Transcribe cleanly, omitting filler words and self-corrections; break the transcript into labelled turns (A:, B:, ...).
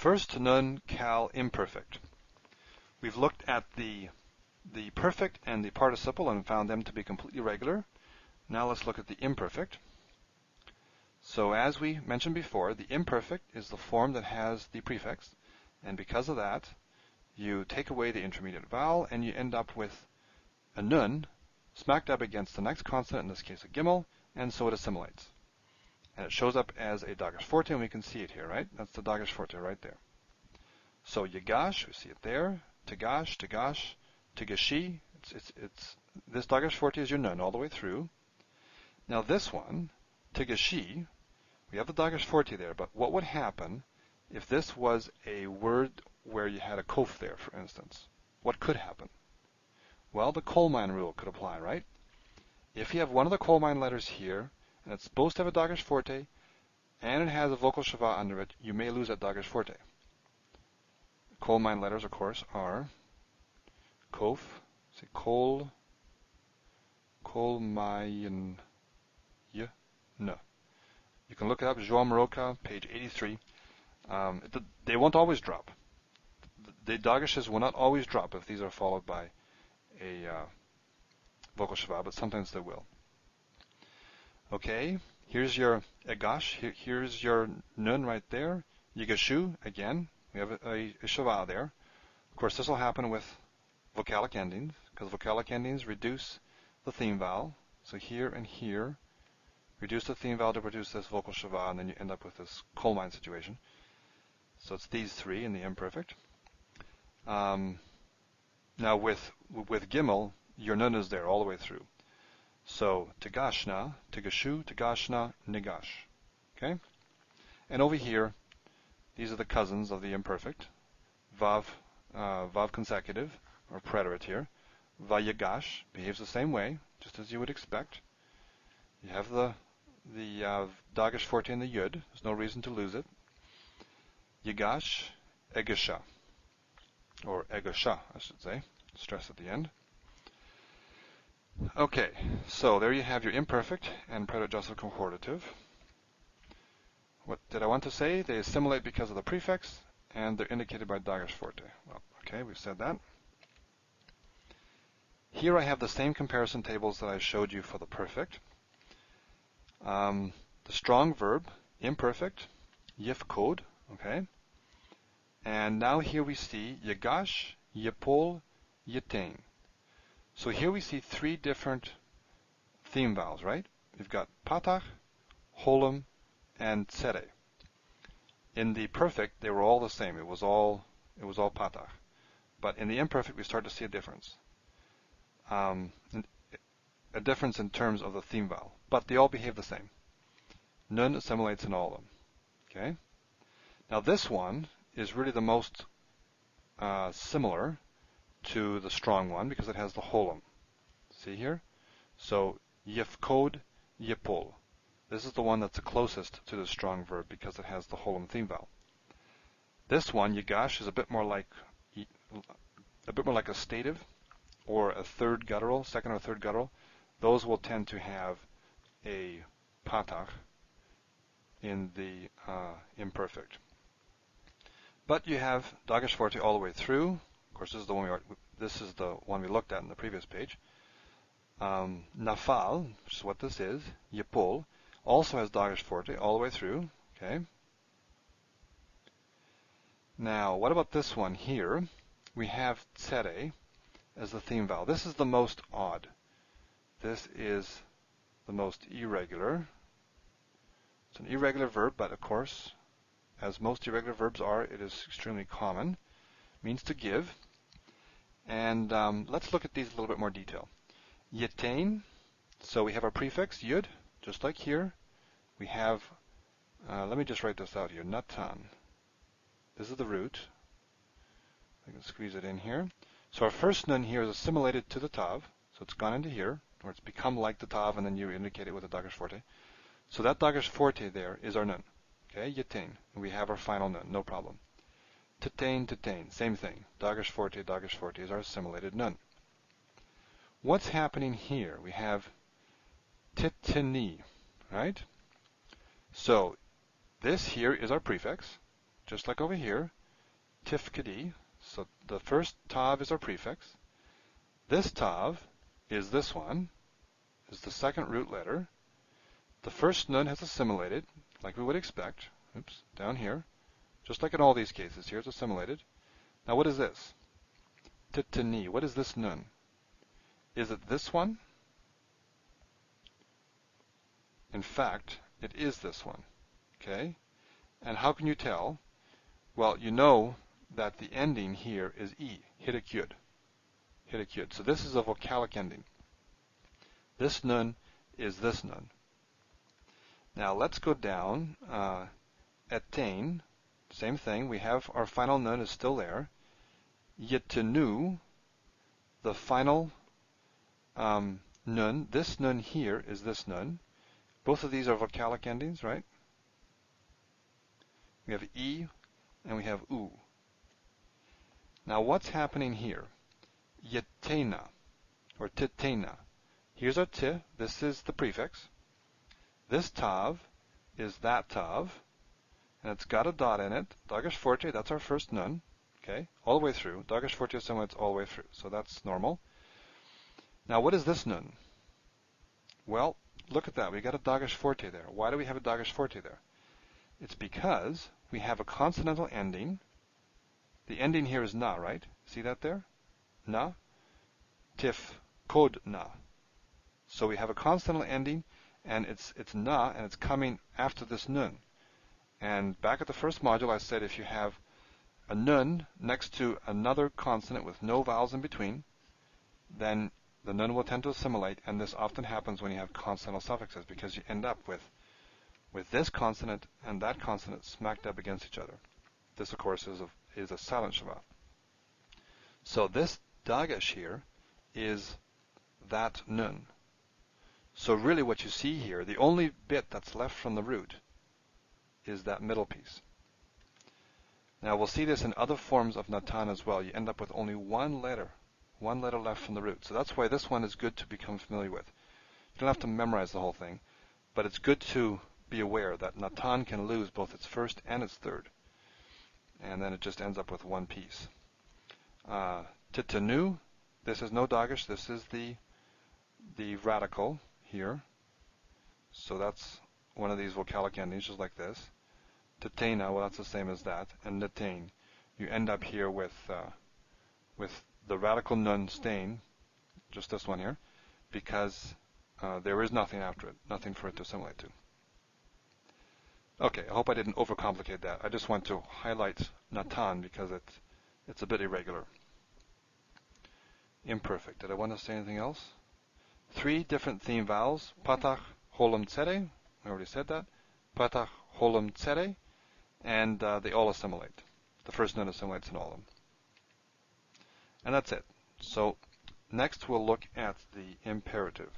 A: First, Nun Qal Imperfect. We've looked at the perfect and the participle and found them to be completely regular. Now let's look at the imperfect. So as we mentioned before, the imperfect is the form that has the prefix, and because of that, you take away the intermediate vowel and you end up with a nun smack dab against the next consonant, in this case a gimel, and so it assimilates. And it shows up as a dagesh forte, and we can see it here, right? That's the dagesh forte right there. So yagash, we see it there. Tagash, tagash, tagashi. This dagesh forte is your nun all the way through. Now this one, tagashi, we have the dagesh forte there, but what would happen if this was a word where you had a kof there, for instance? What could happen? Well, the coal mine rule could apply, right? If you have one of the coal mine letters here, and it's supposed to have a dagesh forte, and it has a vocal shava under it, you may lose that dagesh forte. Coal mine letters, of course, are kof, say coal mine, no. You can look it up, João Maroca, page 83. They won't always drop. The dageshes will not always drop if these are followed by a vocal shava, but sometimes they will. Okay, here's your egash, here's your nun right there. Yigashu, again, we have a shava there. Of course, this will happen with vocalic endings, because vocalic endings reduce the theme vowel. So here and here, reduce the theme vowel to produce this vocal shava, and then you end up with this coal mine situation. So it's these three in the imperfect. Now with gimel, your nun is there all the way through. So tagashna, tagashu, tagashna, negash. Okay? And over here, these are the cousins of the imperfect. Vav consecutive, or preterite here. Vayagash behaves the same way, just as you would expect. You have the dagesh forte in the yud. There's no reason to lose it. Yagash, egasha, or egasha, I should say. Stress at the end. Okay, so there you have your imperfect and preterite concordative. What did I want to say? They assimilate because of the prefix, and they're indicated by dagesh forte. Well, okay, we've said that. Here I have the same comparison tables that I showed you for the perfect. The strong verb, imperfect, yifkod, okay? And now here we see yagash, yipol, yitain. So here we see three different theme vowels, right? We've got patach, holem, and tzere. In the perfect, they were all the same. It was all patach. But in the imperfect, we start to see a difference. A difference in terms of the theme vowel. But they all behave the same. Nun assimilates in all of them. Okay? Now this one is really the most similar to the strong one because it has the holem. See here? So yifkod, yipol. This is the one that's the closest to the strong verb because it has the holem theme vowel. This one, yagash, is a bit more like a stative or a third guttural, second or third guttural. Those will tend to have a patach in the imperfect. But you have dagesh forte all the way through. Of course, this is the one we looked at in the previous page. Nafal, which is what this is, yipol, also has dagesh forte all the way through. Okay. Now, what about this one here? We have tzere as the theme vowel. This is the most odd. This is the most irregular. It's an irregular verb, but of course, as most irregular verbs are, it is extremely common. It means to give. And let's look at these in a little bit more detail. Yitain, so we have our prefix, yud, just like here. We have, let me just write this out here, natan. This is the root. I can squeeze it in here. So our first nun here is assimilated to the tav, so it's gone into here, or it's become like the tav, and then you indicate it with a dagesh forte. So that dagesh forte there is our nun. Okay, yitain. And we have our final nun, no problem. Tatain, same thing. Dagesh forte is our assimilated nun. What's happening here? We have titini, right? So this here is our prefix, just like over here, tifkadi. So the first tav is our prefix. This tav is this one, is the second root letter. The first nun has assimilated, like we would expect. Oops, down here. Just like in all these cases, here it's assimilated. Now what is this? Titani. What is this nun? Is it this one? In fact, it is this one. Okay? And how can you tell? Well, you know that the ending here is E, hitakyud. Hitakyud. So this is a vocalic ending. This nun is this nun. Now let's go down. Etain, same thing. We have our final nun is still there. Yitenu, the final nun. This nun here is this nun. Both of these are vocalic endings, right? We have E and we have U. Now what's happening here? Yitena, or titena. Here's our ti. This is the prefix. This tav is that tav, and it's got a dot in it. Dagesh forte, that's our first nun. Okay, all the way through. Dagesh forte assimilates all the way through, so that's normal. Now what is this nun? Well, look at that. We got a Dagesh forte there. Why do we have a Dagesh forte there? It's because we have a consonantal ending. The ending here is na, right? See that there? Na. Tif kod na. So we have a consonantal ending, and it's na, and it's coming after this nun. And back at the first module, I said if you have a nun next to another consonant with no vowels in between, then the nun will tend to assimilate, and this often happens when you have consonantal suffixes, because you end up with this consonant and that consonant smacked up against each other. This, of course, is a silent shava. So this dagesh here is that nun. So really what you see here, the only bit that's left from the root is that middle piece. Now we'll see this in other forms of natan as well. You end up with only one letter left from the root. So that's why this one is good to become familiar with. You don't have to memorize the whole thing, but it's good to be aware that natan can lose both its first and its third. And then it just ends up with one piece. Titanu, this is no dagesh, this is the radical here. So that's one of these vocalic endings, just like this. Titena, well, that's the same as that. And nitain, you end up here with the radical nun stain, just this one here, because there is nothing after it, nothing for it to assimilate to. Okay, I hope I didn't overcomplicate that. I just want to highlight natan because it's a bit irregular. Imperfect. Did I want to say anything else? 3 different theme vowels. Patach, holem, tsere. I already said that. Patach, holem, tsere. And they all assimilate. The first nun assimilates in all of them. And that's it. So next we'll look at the imperative.